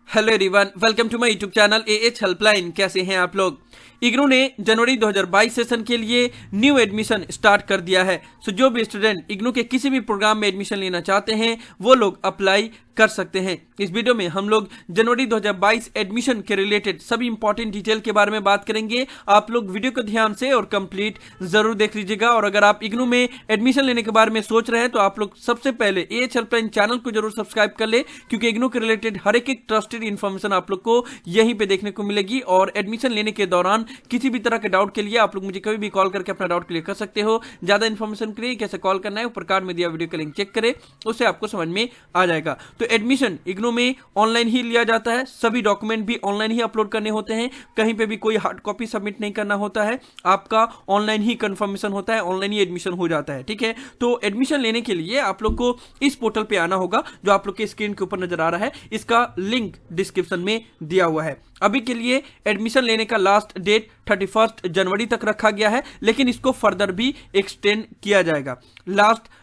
Hello everyone, welcome to my YouTube channel AH helpline. कैसे हैं आप लोग? इग्नू ने जनवरी 2022 सेशन के लिए न्यू एडमिशन स्टार्ट कर दिया है। सो जो भी स्टूडेंट इग्नू के किसी भी प्रोग्राम में एडमिशन लेना चाहते हैं वो लोग अप्लाई कर सकते हैं। इस वीडियो में हम लोग जनवरी 2022 एडमिशन के रिलेटेड सभी इंपॉर्टेंट डिटेल के बारे में बात करेंगे। आप लोग वीडियो को ध्यान से और कंप्लीट जरूर देख लीजिएगा। और अगर आप इग्नू में एडमिशन लेने के बारे में सोच रहे हैं तो आप लोग सबसे पहले एएच हेल्पलाइन चैनल को जरूर सब्सक्राइब कर ले, क्योंकि इग्नू के रिलेटेड हर एक ट्रस्टेड इन्फॉर्मेशन आप लोग को यहीं पे देखने को मिलेगी। और एडमिशन लेने के दौरान किसी भी तरह के डाउट के लिए आप लोग मुझे कभी भी कॉल करके अपना डाउट क्लियर कर सकते हो। ज्यादा इन्फॉर्मेशन के लिए कैसे कॉल करना है ऊपर कार्ड में दिया वीडियो का लिंक चेक करें, उससे आपको समझ में आ जाएगा। तो एडमिशन इग्नू में ऑनलाइन ही लिया जाता है, सभी डॉक्यूमेंट भी ऑनलाइन ही अपलोड करने होते हैं, कहीं पे भी कोई हार्ड कॉपी सबमिट नहीं करना होता है। आपका ऑनलाइन ही कंफर्मेशन होता है, ऑनलाइन ही एडमिशन हो जाता है। ठीक है, तो एडमिशन लेने के लिए आप लोग को इस पोर्टल पे आना होगा जो आप लोग के स्क्रीन के ऊपर नजर आ रहा है। इसका लिंक डिस्क्रिप्शन में दिया हुआ है। अभी के लिए एडमिशन लेने का लास्ट डेट 31 जनवरी तक रखा गया है, लेकिन इसको फर्दर भी एक्सटेंड किया जाएगा। लास्ट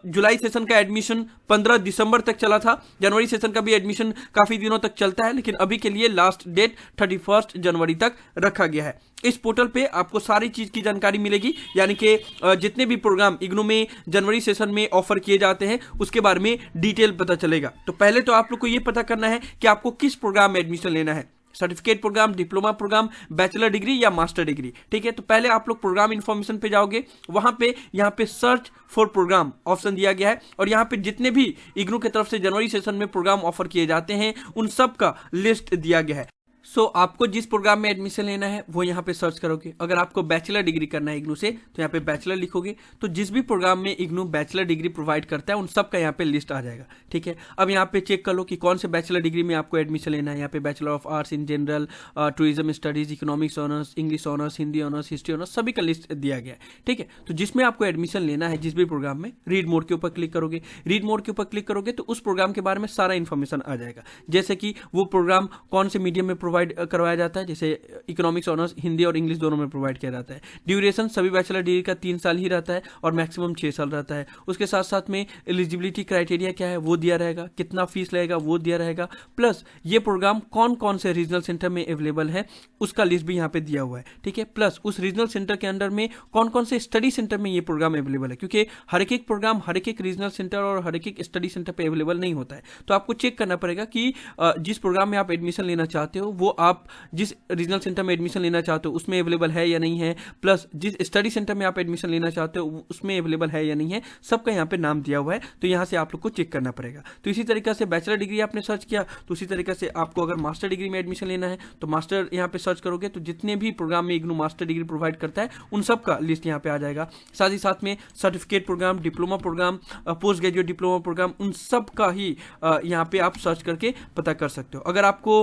जुलाई सेशन का एडमिशन 15 दिसंबर तक चला था। जनवरी सेशन का भी एडमिशन काफी दिनों तक चलता है, लेकिन अभी के लिए लास्ट डेट 31 जनवरी तक रखा गया है। इस पोर्टल पे आपको सारी चीज की जानकारी मिलेगी, यानी कि जितने भी प्रोग्राम इग्नू में जनवरी सेशन में ऑफर किए जाते हैं उसके बारे में डिटेल पता चलेगा। तो पहले तो आप लोग को ये पता करना है कि आपको किस प्रोग्राम में एडमिशन लेना है, certificate programme, diploma programme, bachelor degree या मास्टर डिग्री। ठीक है, तो पहले आप लोग प्रोग्राम इन्फॉर्मेशन पे जाओगे, वहां पे यहाँ पे सर्च फॉर प्रोग्राम ऑप्शन दिया गया है और यहाँ पे जितने भी इग्नू की तरफ से जनवरी सेशन में प्रोग्राम ऑफर किए जाते हैं उन सब का लिस्ट दिया गया है। सो आपको जिस प्रोग्राम में एडमिशन लेना है वो यहाँ पे सर्च करोगे। अगर आपको बैचलर डिग्री करना है इग्नू से तो यहाँ पे बैचलर लिखोगे, तो जिस भी प्रोग्राम में इग्नू बैचलर डिग्री प्रोवाइड करता है उन सब का यहाँ पे लिस्ट आ जाएगा। ठीक है, अब यहाँ पे चेक कर लो कि कौन से बैचलर डिग्री में आपको एडमिशन लेना है। यहाँ पे bachelor of arts in general, tourism studies, economics honours, English honours, Hindi honours, history honours, सभी का लिस्ट दिया गया है। ठीक है, तो जिसमें आपको एडमिशन लेना है जिस भी प्रोग्राम में, रीड मोड के ऊपर क्लिक करोगे। रीड मोड के ऊपर क्लिक करोगे तो उस प्रोग्राम के बारे में सारा इन्फॉर्मेशन आ जाएगा, जैसे कि वो प्रोग्राम कौन से मीडियम में प्रोवाइड करवाया जाता है। जैसे इकोनॉमिक्स ऑनर्स हिंदी और इंग्लिश दोनों में प्रोवाइड किया जाता है। ड्यूरेशन सभी बैचलर डिग्री का 3 साल ही रहता है और मैक्सिमम 6 साल रहता है। उसके साथ साथ में एलिजिबिलिटी क्राइटेरिया क्या है वो दिया रहेगा, कितना फीस लगेगा वो दिया रहेगा, प्लस ये प्रोग्राम कौन कौन से रीजनल सेंटर में अवेलेबल है उसका लिस्ट भी यहाँ पे दिया हुआ है। ठीक है, प्लस उस रीजनल सेंटर के अंडर में कौन कौन से स्टडी सेंटर में ये प्रोग्राम अवेलेबल है, क्योंकि हर एक प्रोग्राम हर एक रीजनल सेंटर और हर एक स्टडी सेंटर पे अवेलेबल नहीं होता है। तो आपको चेक करना पड़ेगा कि जिस प्रोग्राम में आप एडमिशन लेना चाहते हो वो आप जिस रीजनल सेंटर में एडमिशन लेना चाहते हो उसमें अवेलेबल है या नहीं है, प्लस जिस स्टडी सेंटर में आप एडमिशन लेना चाहते हो उसमें अवेलेबल है या नहीं है, सबका यहाँ पे नाम दिया हुआ है। तो यहाँ से आप लोग को चेक करना पड़ेगा। तो इसी तरीके से बैचलर डिग्री आपने सर्च किया तो उसी तरीके से आपको अगर मास्टर डिग्री में एडमिशन लेना है तो मास्टर यहाँ पे सर्च करोगे तो जितने भी प्रोग्राम में इग्नू मास्टर डिग्री प्रोवाइड करता है उन सब का लिस्ट यहाँ पे आ जाएगा। साथ ही साथ में certificate programme, diploma programme, post graduate diploma programme, उन सब का ही यहाँ पे आप सर्च करके पता कर सकते हो। अगर आपको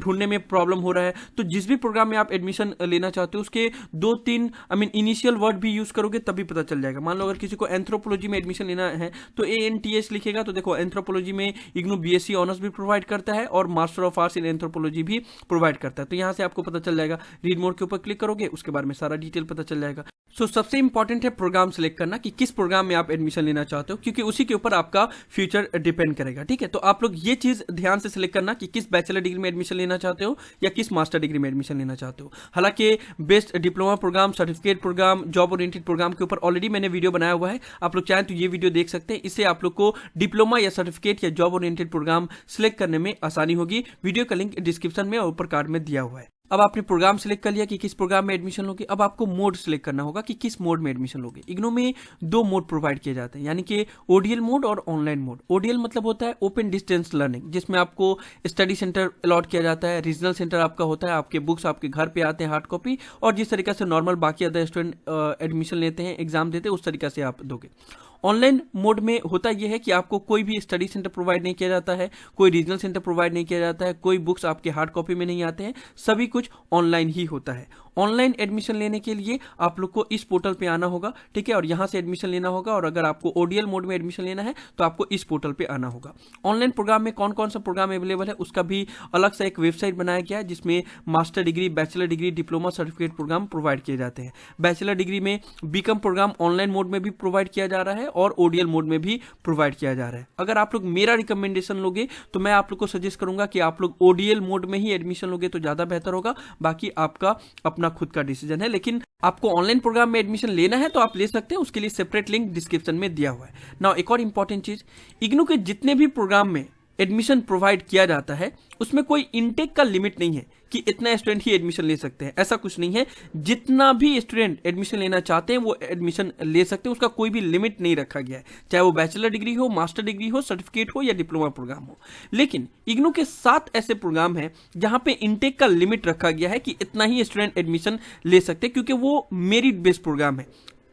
ढूंढने में प्रॉब्लम हो रहा है तो जिस भी प्रोग्राम में आप एडमिशन लेना चाहते हो उसके 2-3 इनिशियल वर्ड भी यूज करोगे तभी पता चल जाएगा। मान लो अगर किसी को एंथ्रोपोलॉजी में एडमिशन लेना है तो ANTS लिखेगा, तो देखो एंथ्रोपोलॉजी में इग्नू BSc ऑनर्स भी प्रोवाइड करता है और master of arts in anthropology भी प्रोवाइड करता है। तो यहाँ से आपको पता चल जाएगा। रीड मोड के ऊपर क्लिक करोगे उसके बारे में सारा डिटेल पता चल जाएगा। सो सबसे इंपॉर्टेंट है प्रोग्राम सिलेक्ट करना कि किस प्रोग्राम में आप एडमिशन लेना चाहते हो, क्योंकि उसी के ऊपर आपका फ्यूचर डिपेंड करेगा। ठीक है, तो आप लोग ये चीज ध्यान से सिलेक्ट करना कि किस बैचलर डिग्री में एडमिशन लेना चाहते हो या किस मास्टर डिग्री में एडमिशन लेना चाहते हो। हालांकि best diploma programme, certificate programme, job oriented programme के ऊपर ऑलरेडी मैंने वीडियो बनाया हुआ है, आप लोग चाहें तो ये वीडियो देख सकते हैं। इससे आप लोग को डिप्लोमा या सर्टिफिकेट या जॉब ओरिएंटेड प्रोग्राम सिलेक्ट करने में आसानी होगी। वीडियो का लिंक डिस्क्रिप्शन में और ऊपर कार्ड में दिया हुआ है। अब आपने प्रोग्राम सिलेक्ट कर लिया कि किस प्रोग्राम में एडमिशन लोगे। अब आपको मोड सिलेक्ट करना होगा कि किस मोड में एडमिशन लोगे। इग्नू में 2 मोड प्रोवाइड किए जाते हैं, यानी कि ODL मोड और ऑनलाइन मोड। ODL मतलब होता है ओपन डिस्टेंस लर्निंग, जिसमें आपको स्टडी सेंटर अलॉट किया जाता है, रीजनल सेंटर आपका होता है, आपके बुक्स आपके घर पे आते हैं हार्ड कॉपी, और जिस तरीके से नॉर्मल बाकी अदर स्टूडेंट एडमिशन लेते हैं, एग्जाम देते हैं, उस तरीके से आप दोगे। ऑनलाइन मोड में होता यह है कि आपको कोई भी स्टडी सेंटर प्रोवाइड नहीं किया जाता है, कोई रीजनल सेंटर प्रोवाइड नहीं किया जाता है, कोई बुक्स आपके हार्ड कॉपी में नहीं आते हैं, सभी कुछ ऑनलाइन ही होता है। ऑनलाइन एडमिशन लेने के लिए आप लोग को इस पोर्टल पे आना होगा, ठीक है, और यहाँ से एडमिशन लेना होगा। और अगर आपको ओडीएल मोड में एडमिशन लेना है तो आपको इस पोर्टल पे आना होगा। ऑनलाइन प्रोग्राम में कौन कौन सा प्रोग्राम अवेलेबल है उसका भी अलग से एक वेबसाइट बनाया गया है, जिसमें master degree, bachelor degree, diploma, certificate programme provide किए जाते हैं। बैचलर डिग्री में बीकॉम प्रोग्राम ऑनलाइन मोड में भी प्रोवाइड किया जा रहा है और ओडीएल मोड में भी प्रोवाइड किया जा रहा है। अगर आप लोग मेरा रिकमेंडेशन लोगे तो मैं आप लोग को सजेस्ट करूंगा कि आप लोग ओडीएल मोड में ही एडमिशन लोगे तो ज्यादा बेहतर होगा। बाकी आपका अपना खुद का डिसीजन है, लेकिन आपको ऑनलाइन प्रोग्राम में एडमिशन लेना है तो आप ले सकते हैं। उसके लिए सेपरेट लिंक डिस्क्रिप्शन में दिया हुआ है। नाउ एक और इंपॉर्टेंट चीज, इग्नू के जितने भी प्रोग्राम में एडमिशन प्रोवाइड किया जाता है उसमें कोई इनटेक का लिमिट नहीं है कि इतना स्टूडेंट ही एडमिशन ले सकते हैं, ऐसा कुछ नहीं है। जितना भी स्टूडेंट एडमिशन लेना चाहते हैं वो एडमिशन ले सकते हैं, उसका कोई भी लिमिट नहीं रखा गया है, चाहे वो बैचलर डिग्री हो, मास्टर डिग्री हो, सर्टिफिकेट हो या डिप्लोमा प्रोग्राम हो। लेकिन इग्नू के 7 ऐसे प्रोग्राम हैं जहां पे इनटेक का लिमिट रखा गया है कि इतना ही स्टूडेंट एडमिशन ले सकते हैं, क्योंकि वो मेरिट बेस्ड प्रोग्राम है।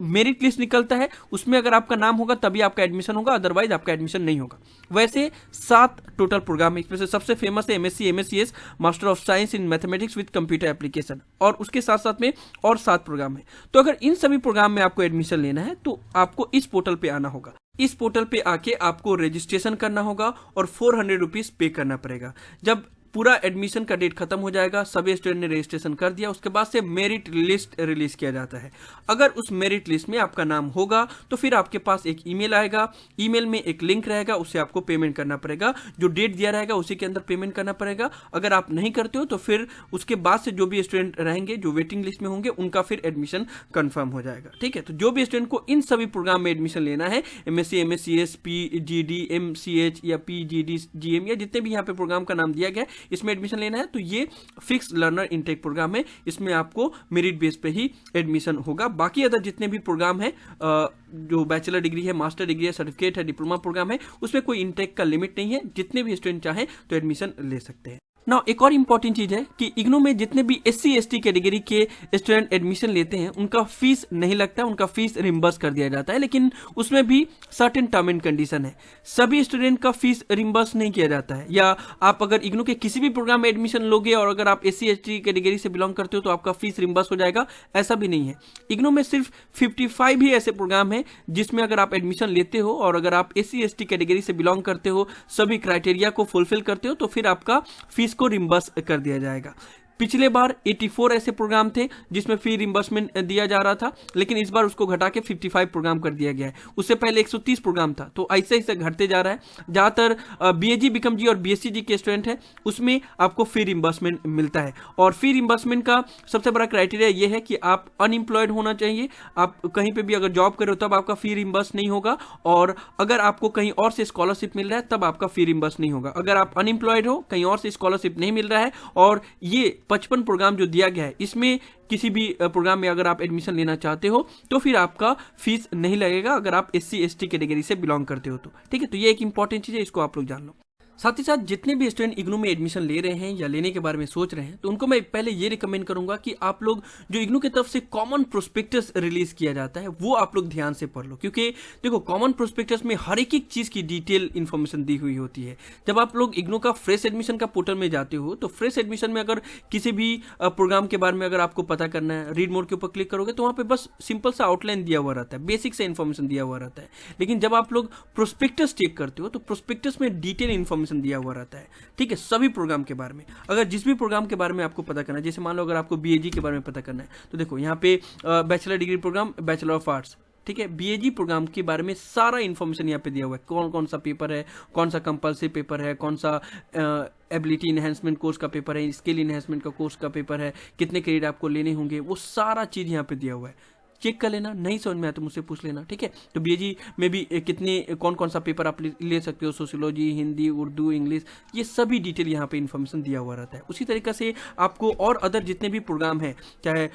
मेरिट लिस्ट निकलता है, उसमें अगर आपका नाम होगा तभी आपका एडमिशन होगा, अदरवाइज आपका एडमिशन नहीं होगा। वैसे 7 टोटल प्रोग्राम है, इसमें से सबसे फेमस है MSc, MSCS, master of science in mathematics with computer application, और उसके साथ साथ में और 7 प्रोग्राम है। तो अगर इन सभी प्रोग्राम में आपको एडमिशन लेना है तो आपको इस पोर्टल पे आना होगा। इस पोर्टल पे आके आपको रजिस्ट्रेशन करना होगा और 400 रुपीज पे करना पड़ेगा। जब पूरा एडमिशन का डेट खत्म हो जाएगा, सभी स्टूडेंट ने रजिस्ट्रेशन कर दिया, उसके बाद से मेरिट लिस्ट रिलीज किया जाता है। अगर उस मेरिट लिस्ट में आपका नाम होगा तो फिर आपके पास एक ईमेल आएगा, ईमेल में एक लिंक रहेगा, उससे आपको पेमेंट करना पड़ेगा। जो डेट दिया रहेगा उसी के अंदर पेमेंट करना पड़ेगा। अगर आप नहीं करते हो तो फिर उसके बाद से जो भी स्टूडेंट रहेंगे, जो वेटिंग लिस्ट में होंगे, उनका फिर एडमिशन कंफर्म हो जाएगा, ठीक है। तो जो भी स्टूडेंट को इन सभी प्रोग्राम में एडमिशन लेना है, एमएससी, एमएससीएस, पीजीडी, एमसीएच या पीजीडी, जीएम या जितने भी यहाँ पे प्रोग्राम का नाम दिया गया है, इसमें एडमिशन लेना है तो ये फिक्स लर्नर इनटेक प्रोग्राम है, इसमें आपको मेरिट बेस पे ही एडमिशन होगा। बाकी अदर जितने भी प्रोग्राम है, जो बैचलर डिग्री है, मास्टर डिग्री है, सर्टिफिकेट है, डिप्लोमा प्रोग्राम है, उसमें कोई इनटेक का लिमिट नहीं है, जितने भी स्टूडेंट चाहें तो एडमिशन ले सकते हैं। नाउ एक और इंपॉर्टेंट चीज है कि इग्नू में जितने भी एससी एसटी कैटेगरी के स्टूडेंट एडमिशन लेते हैं उनका फीस नहीं लगता, उनका फीस रिम्बर्स कर दिया जाता है, लेकिन उसमें भी सर्टेन टर्म एंड कंडीशन है। सभी स्टूडेंट का फीस रिम्बर्स नहीं किया जाता है, या आप अगर इग्नू के किसी भी प्रोग्राम में एडमिशन लोगे और अगर आप एससी एसटी कैटेगरी से बिलोंग करते हो तो आपका फीस रिम्बर्स हो जाएगा, ऐसा भी नहीं है। इग्नू में सिर्फ 55 ही ऐसे प्रोग्राम है जिसमें अगर आप एडमिशन लेते हो और अगर आप एससी एसटी कैटेगरी से बिलोंग करते हो, सभी क्राइटेरिया को फुलफिल करते हो, तो फिर आपका फीस को रिम्बर्स कर दिया जाएगा। पिछले बार 84 ऐसे प्रोग्राम थे जिसमें फी रिम्बर्समेंट दिया जा रहा था, लेकिन इस बार उसको घटा के 55 प्रोग्राम कर दिया गया है। उससे पहले 130 प्रोग्राम था, तो ऐसे ऐसे घटते जा रहा है। ज्यादातर बीएजी, बीकॉम जी और बीएससी जी के स्टूडेंट हैं, उसमें आपको फी रिम्बर्समेंट मिलता है। और फी रिम्बर्समेंट का सबसे बड़ा क्राइटेरिया यह है कि आप अनएम्प्लॉयड होना चाहिए, आप कहीं पे भी अगर जॉब करो तब आपका फी रिम्बर्स नहीं होगा, और अगर आपको कहीं और से स्कॉलरशिप मिल रहा है तब आपका फी रिम्बर्स नहीं होगा। अगर आप अनएम्प्लॉयड हो, कहीं और से स्कॉलरशिप नहीं मिल रहा है, और ये 55 प्रोग्राम जो दिया गया है इसमें किसी भी प्रोग्राम में अगर आप एडमिशन लेना चाहते हो तो फिर आपका फीस नहीं लगेगा, अगर आप एससी एसटी कैटेगरी से बिलोंग करते हो तो, ठीक है। तो ये एक इंपॉर्टेंट चीज है, इसको आप लोग जान लो। साथ ही साथ जितने भी स्टूडेंट इग्नू में एडमिशन ले रहे हैं या लेने के बारे में सोच रहे हैं, तो उनको मैं पहले ये रिकमेंड करूंगा कि आप लोग जो इग्नू की तरफ से कॉमन प्रोस्पेक्टस रिलीज किया जाता है वो आप लोग ध्यान से पढ़ लो, क्योंकि देखो कॉमन प्रोस्पेक्टस में हर एक चीज की डिटेल इन्फॉर्मेशन दी हुई होती है। जब आप लोग इग्नू का फ्रेश एडमिशन का पोर्टल में जाते हो तो फ्रेश एडमिशन में अगर किसी भी प्रोग्राम के बारे में अगर आपको पता करना है, रीड मोड के ऊपर क्लिक करोगे तो वहां पे बस सिंपल सा आउटलाइन दिया हुआ रहता है, बेसिक से इन्फॉर्मेशन दिया हुआ रहता है। लेकिन जब आप लोग प्रोस्पेक्टस चेक करते हो तो प्रोस्पेक्टस में डिटेल इन्फॉर्मेशन दिया हुआ रहता है, ठीक है, सभी प्रोग्राम के बारे में। अगर जिस भी प्रोग्राम के बारे में आपको पता करना है, जैसे मान लो अगर आपको बीएजी के बारे में पता करना है तो देखो यहाँ पे bachelor degree programme, bachelor of arts, ठीक है, बीएजी प्रोग्राम के बारे में सारा इन्फॉर्मेशन यहाँ पे दिया हुआ है। कौन कौन सा पेपर है, कौन सा कंपल्सरी पेपर है, कौन सा एबिलिटी इनहेंसमेंट कोर्स का पेपर है, स्किल इनहेंसमेंट का कोर्स का पेपर है, कितने क्रेडिट आपको लेने होंगे, वो सारा चीज यहाँ पे दिया हुआ है। चेक कर लेना, नहीं समझ में आया तो मुझसे पूछ लेना, ठीक है। तो बीएजी में भी कितने कौन कौन सा पेपर आप ले सकते हो, सोशियोलॉजी, हिंदी, उर्दू, इंग्लिश, ये सभी डिटेल यहाँ पे इन्फॉर्मेशन दिया हुआ रहता है। उसी तरीके से आपको और अदर जितने भी प्रोग्राम है, चाहे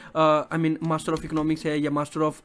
मास्टर ऑफ इकोनॉमिक्स है या मास्टर ऑफ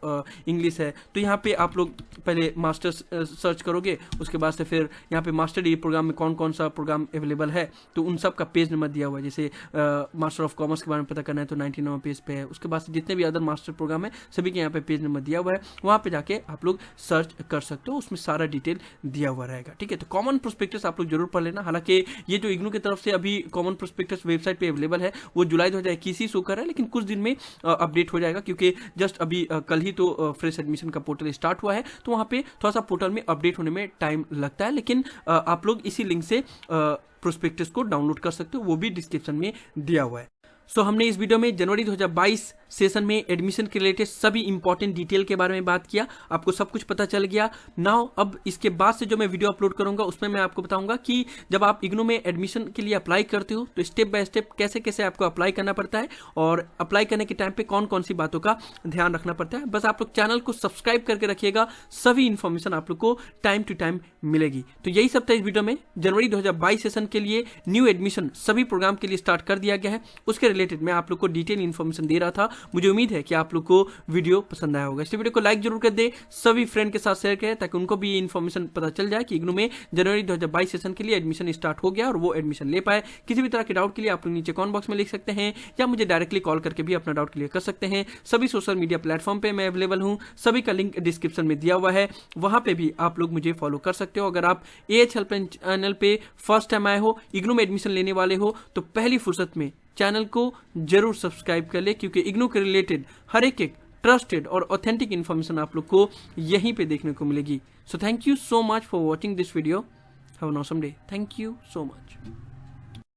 इंग्लिश है, तो यहाँ पे आप लोग पहले मास्टर्स सर्च करोगे, उसके बाद से फिर यहाँ पे मास्टर डिग्री प्रोग्राम में कौन कौन सा प्रोग्राम अवेलेबल है तो उन सब का पेज नंबर दिया हुआ है। जैसे मास्टर ऑफ कॉमर्स के बारे में पता करना है तो 99 पेज पे है। उसके बाद से जितने भी अदर मास्टर प्रोग्राम है सभी सभी के यहाँ पे पेज नंबर दिया हुआ है, वहाँ पे जाके आप लोग सर्च कर सकते हो, उसमें सारा डिटेल दिया हुआ रहेगा। ठीक है, तो कॉमन प्रोस्पेक्टस आप लोग जरूर पढ़ लेना। हालांकि ये जो इग्नू की तरफ से अभी कॉमन प्रोस्पेक्टस वेबसाइट पे अवेलेबल है वो जुलाई 2021 ही शो कर रहा है, लेकिन कुछ दिन में अपडेट हो जाएगा, क्योंकि जस्ट अभी कल ही तो फ्रेश एडमिशन का पोर्टल स्टार्ट हुआ है, तो वहाँ पे थोड़ा सा पोर्टल में अपडेट होने में टाइम लगता है। लेकिन आप लोग इसी लिंक से प्रोस्पेक्टस को डाउनलोड कर सकते हो, वो भी डिस्क्रिप्शन में दिया हुआ है। सो हमने इस वीडियो में जनवरी 2022 सेशन में एडमिशन के रिलेटेड सभी इंपॉर्टेंट डिटेल के बारे में बात किया, आपको सब कुछ पता चल गया। नाउ अब इसके बाद से जो मैं वीडियो अपलोड करूंगा उसमें मैं आपको बताऊंगा कि जब आप इग्नू में एडमिशन के लिए अप्लाई करते हो तो स्टेप बाय स्टेप कैसे कैसे आपको अप्लाई करना पड़ता है और अप्लाई करने के टाइम पे कौन कौन सी बातों का ध्यान रखना पड़ता है। बस आप लोग चैनल को सब्सक्राइब करके रखिएगा, सभी इन्फॉर्मेशन आप लोग को टाइम टू टाइम मिलेगी। तो यही सब था इस वीडियो में। जनवरी 2022 सेशन के लिए न्यू एडमिशन सभी प्रोग्राम के लिए स्टार्ट कर दिया गया है, उसके रिलेटेड मैं आप लोग को डिटेल इन्फॉर्मेशन दे रहा था। मुझे उम्मीद है कि आप लोग को वीडियो पसंद आया होगा। इस वीडियो को लाइक जरूर कर दे, सभी फ्रेंड के साथ शेयर करें ताकि उनको भी ये इन्फॉर्मेशन पता चल जाए कि इग्नू में जनवरी 2022 सेशन के लिए एडमिशन स्टार्ट हो गया और वो एडमिशन ले पाए। किसी भी तरह के डाउट के लिए आप लोग नीचे कमेंट बॉक्स में लिख सकते हैं या मुझे डायरेक्टली कॉल करके भी अपना डाउट क्लियर कर सकते हैं। सभी सोशल मीडिया प्लेटफॉर्म पे मैं अवेलेबल हूँ, सभी का लिंक डिस्क्रिप्शन में दिया हुआ है, वहां पे भी आप लोग मुझे फॉलो कर सकते हो। अगर आप AH हेल्पलाइन चैनल पे फर्स्ट टाइम आए हो, इग्नू में एडमिशन लेने वाले हो, तो पहली फुर्सत में चैनल को जरूर सब्सक्राइब कर ले, क्योंकि इग्नू के रिलेटेड हर एक ट्रस्टेड और ऑथेंटिक इन्फॉर्मेशन आप लोग को यहीं पे देखने को मिलेगी। So thank you so much for watching this video. Have an awesome day. Thank you so much.